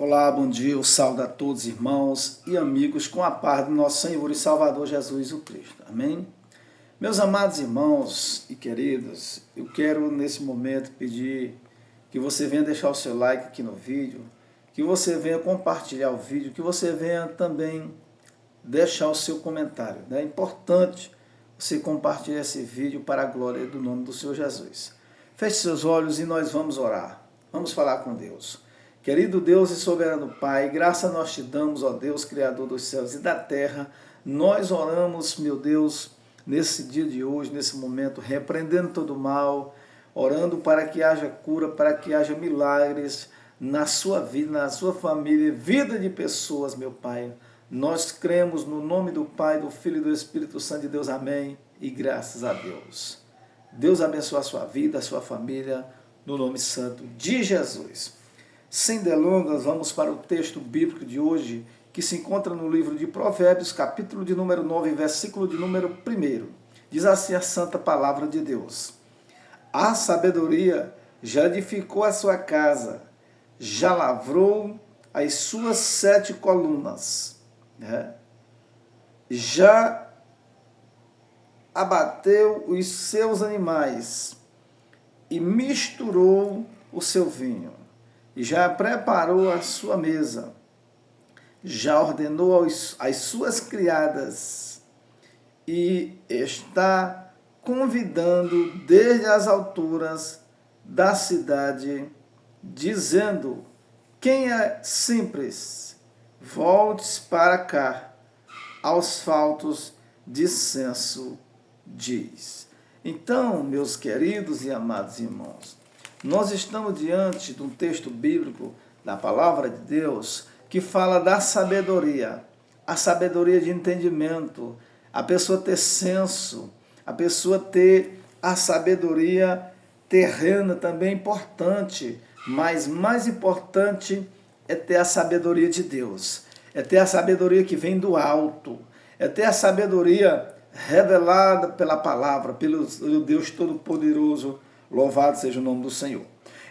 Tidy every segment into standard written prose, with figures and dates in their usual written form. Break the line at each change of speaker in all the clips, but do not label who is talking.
Olá, bom dia, eu saúdo a todos irmãos e amigos com a paz do nosso Senhor e Salvador Jesus o Cristo. Amém? Meus amados irmãos e queridos, eu quero nesse momento pedir que você venha deixar o seu like aqui no vídeo, que você venha compartilhar o vídeo, que você venha também deixar o seu comentário. É importante você compartilhar esse vídeo para a glória do nome do Senhor Jesus. Feche seus olhos e nós vamos orar. Vamos falar com Deus. Querido Deus e soberano Pai, graça nós te damos, ó Deus, Criador dos céus e da terra. Nós oramos, meu Deus, nesse dia de hoje, nesse momento, repreendendo todo o mal, orando para que haja cura, para que haja milagres na sua vida, na sua família, vida de pessoas, meu Pai. Nós cremos no nome do Pai, do Filho e do Espírito Santo de Deus. Amém. E graças a Deus. Deus abençoe a sua vida, a sua família, no nome santo de Jesus. Sem delongas, vamos para o texto bíblico de hoje, que se encontra no livro de Provérbios, capítulo de número 9, versículo de número 1. Diz assim a santa palavra de Deus: a sabedoria já edificou a sua casa, já lavrou as suas 7 colunas, já abateu os seus animais e misturou o seu vinho. Já preparou a sua mesa, já ordenou as suas criadas e está convidando desde as alturas da cidade, dizendo: quem é simples, volte para cá, aos faltos de senso diz. Então, meus queridos e amados irmãos, nós estamos diante de um texto bíblico da palavra de Deus que fala da sabedoria, a sabedoria de entendimento, a pessoa ter senso, a pessoa ter a sabedoria terrena também é importante, mas mais importante é ter a sabedoria de Deus, é ter a sabedoria que vem do alto, é ter a sabedoria revelada pela palavra, pelo Deus Todo-Poderoso. Louvado seja o nome do Senhor.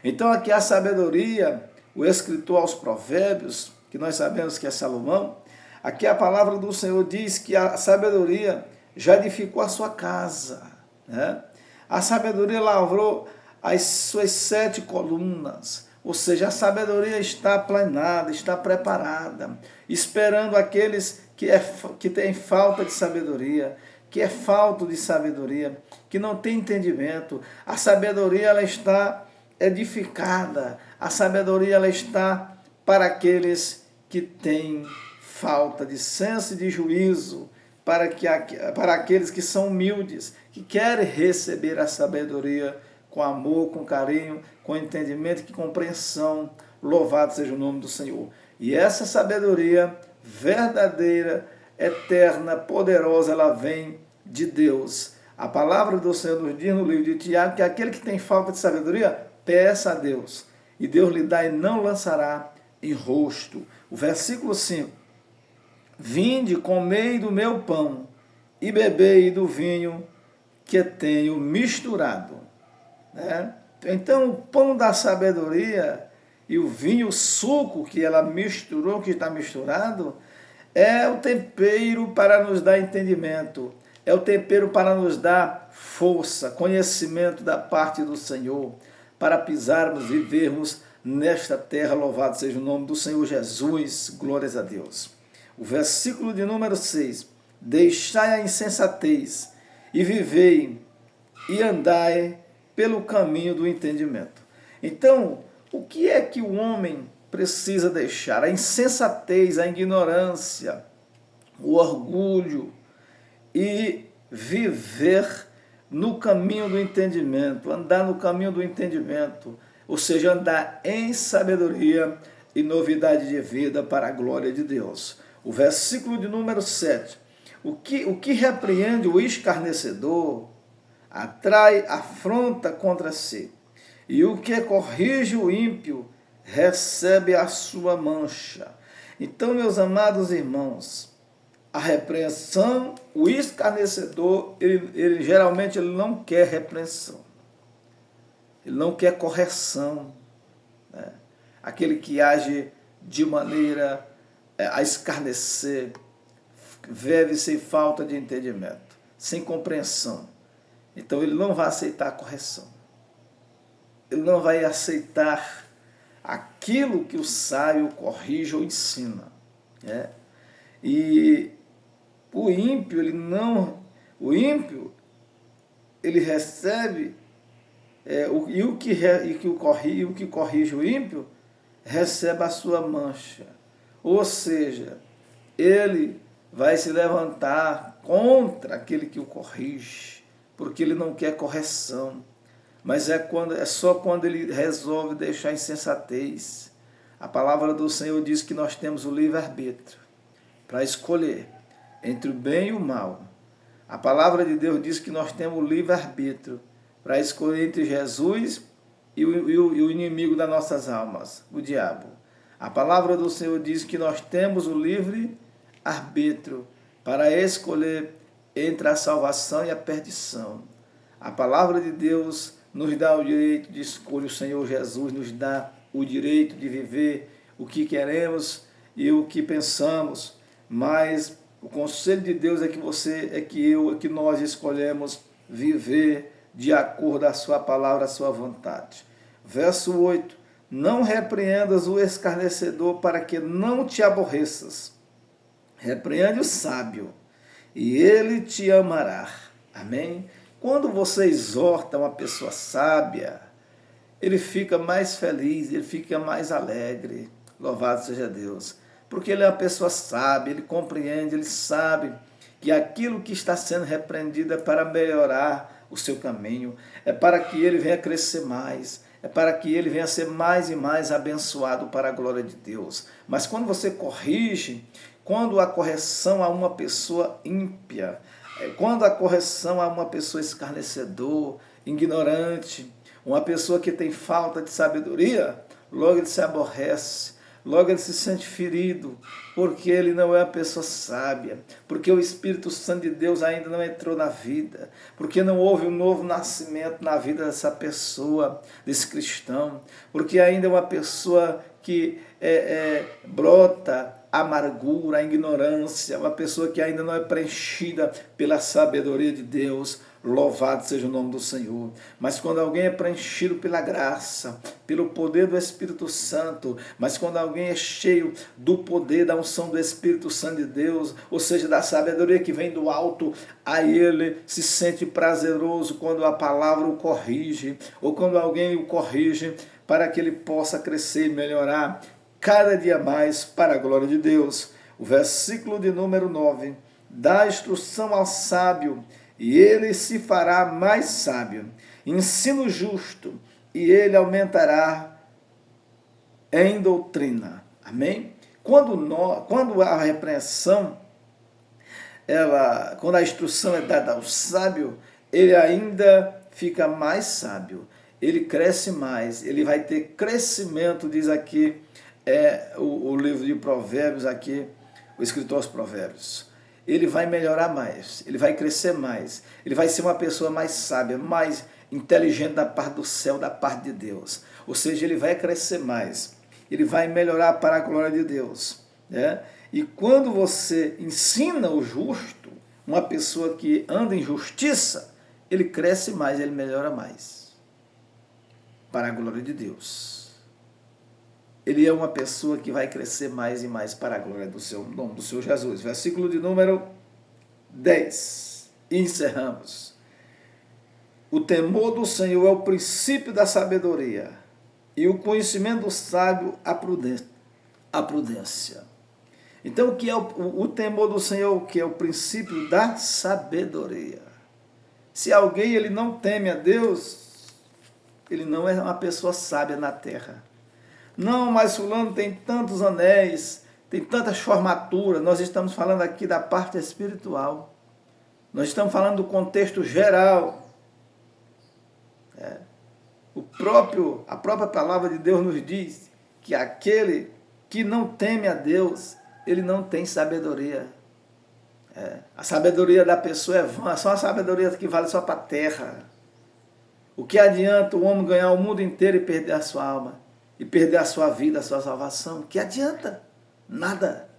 Então aqui a sabedoria, o escritor aos Provérbios, que nós sabemos que é Salomão, aqui a palavra do Senhor diz que a sabedoria já edificou a sua casa. A sabedoria lavrou as suas 7 colunas, ou seja, a sabedoria está aplanada, está preparada, esperando aqueles que têm falta de sabedoria, que é falto de sabedoria, que não tem entendimento. A sabedoria ela está edificada, a sabedoria ela está para aqueles que têm falta de senso e de juízo, para aqueles que são humildes, que querem receber a sabedoria com amor, com carinho, com entendimento e com compreensão. Louvado seja o nome do Senhor. E essa sabedoria verdadeira, eterna, poderosa, ela vem de Deus. A palavra do Senhor nos diz no livro de Tiago que aquele que tem falta de sabedoria, peça a Deus, e Deus lhe dá e não lançará em rosto. O versículo 5: vinde, comei do meu pão, e bebei do vinho que tenho misturado. Então, o pão da sabedoria e o vinho, o suco que ela misturou, que está misturado, é o tempero para nos dar entendimento, é o tempero para nos dar força, conhecimento da parte do Senhor, para pisarmos e vivermos nesta terra. Louvado seja o nome do Senhor Jesus, glórias a Deus. O versículo de número 6, deixai a insensatez e vivei e andai pelo caminho do entendimento. Então, o que é que o homem precisa deixar? A insensatez, a ignorância, o orgulho, e viver no caminho do entendimento, andar no caminho do entendimento, ou seja, andar em sabedoria e novidade de vida para a glória de Deus. O versículo de número 7, o que repreende o escarnecedor, atrai afronta contra si, e o que corrige o ímpio, recebe a sua mancha. Então, meus amados irmãos, a repreensão, o escarnecedor, ele geralmente ele não quer repreensão, ele não quer correção. Aquele que age de maneira a escarnecer, vive sem falta de entendimento, sem compreensão. Então ele não vai aceitar a correção. Ele não vai aceitar aquilo que o sábio corrige ou ensina. Né? E o ímpio, ele recebe, o que corrige o ímpio, recebe a sua mancha. Ou seja, ele vai se levantar contra aquele que o corrige, porque ele não quer correção. Mas é só quando ele resolve deixar a insensatez. A palavra do Senhor diz que nós temos o livre-arbítrio para escolher entre o bem e o mal. A palavra de Deus diz que nós temos o livre-arbítrio para escolher entre Jesus e o inimigo das nossas almas, o diabo. A palavra do Senhor diz que nós temos o livre-arbítrio para escolher entre a salvação e a perdição. A palavra de Deus nos dá o direito de escolher. O Senhor Jesus nos dá o direito de viver o que queremos e o que pensamos, mas o conselho de Deus é que nós escolhemos viver de acordo com a sua palavra, a sua vontade. Verso 8: não repreendas o escarnecedor para que não te aborreças. Repreende o sábio e ele te amará. Amém? Quando você exorta uma pessoa sábia, ele fica mais feliz, ele fica mais alegre. Louvado seja Deus. Porque ele é uma pessoa sábia, ele compreende, ele sabe que aquilo que está sendo repreendido é para melhorar o seu caminho, é para que ele venha crescer mais, é para que ele venha ser mais e mais abençoado para a glória de Deus. Mas quando você corrige, quando a correção a uma pessoa ímpia, quando a correção a uma pessoa escarnecedor, ignorante, uma pessoa que tem falta de sabedoria, logo ele se aborrece, logo ele se sente ferido, porque ele não é uma pessoa sábia, porque o Espírito Santo de Deus ainda não entrou na vida, porque não houve um novo nascimento na vida dessa pessoa, desse cristão, porque ainda é uma pessoa que brota a amargura, a ignorância, uma pessoa que ainda não é preenchida pela sabedoria de Deus. Louvado seja o nome do Senhor. Mas quando alguém é preenchido pela graça, pelo poder do Espírito Santo, mas quando alguém é cheio do poder, da unção do Espírito Santo de Deus, ou seja, da sabedoria que vem do alto, aí ele se sente prazeroso quando a palavra o corrige, ou quando alguém o corrige, para que ele possa crescer e melhorar cada dia mais para a glória de Deus. O versículo de número 9: dá instrução ao sábio, e ele se fará mais sábio. Ensino justo, e ele aumentará em doutrina. Amém? Quando a repreensão, quando a instrução é dada ao sábio, ele ainda fica mais sábio. Ele cresce mais, ele vai ter crescimento, diz aqui o livro de Provérbios, aqui, o escritor aos Provérbios. Ele vai melhorar mais, ele vai crescer mais, ele vai ser uma pessoa mais sábia, mais inteligente da parte do céu, da parte de Deus. Ou seja, ele vai crescer mais, ele vai melhorar para a glória de Deus. Né? E quando você ensina o justo, uma pessoa que anda em justiça, ele cresce mais, ele melhora mais, para a glória de Deus. Ele é uma pessoa que vai crescer mais e mais para a glória do seu nome, do Senhor Jesus. Versículo de número 10. E encerramos. O temor do Senhor é o princípio da sabedoria, e o conhecimento do sábio a prudência. Então, o que é o temor do Senhor? O que é o princípio da sabedoria? Se alguém ele não teme a Deus, ele não é uma pessoa sábia na terra. Não, mas fulano tem tantos anéis, tem tantas formaturas. Nós estamos falando aqui da parte espiritual. Nós estamos falando do contexto geral. A própria palavra de Deus nos diz que aquele que não teme a Deus, ele não tem sabedoria. A sabedoria da pessoa é vã, só a sabedoria que vale só para a terra. O que adianta o homem ganhar o mundo inteiro e perder a sua alma? e perder a sua vida, a sua salvação. Que adianta? Nada.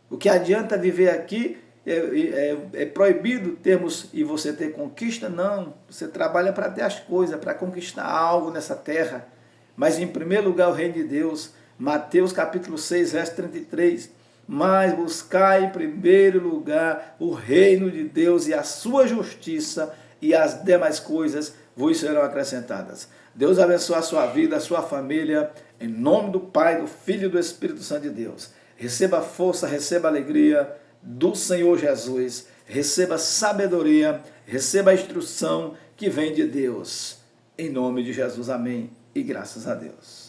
O que adianta viver aqui é proibido termos e você ter conquista? Não. Você trabalha para ter as coisas, para conquistar algo nessa terra. Mas em primeiro lugar o reino de Deus. Mateus capítulo 6, verso 33. Mas buscai em primeiro lugar o reino de Deus e a sua justiça, e as demais coisas vos serão acrescentadas. Deus abençoe a sua vida, a sua família, em nome do Pai, do Filho e do Espírito Santo de Deus. Receba força, receba alegria do Senhor Jesus, receba sabedoria, receba a instrução que vem de Deus. Em nome de Jesus, amém e graças a Deus.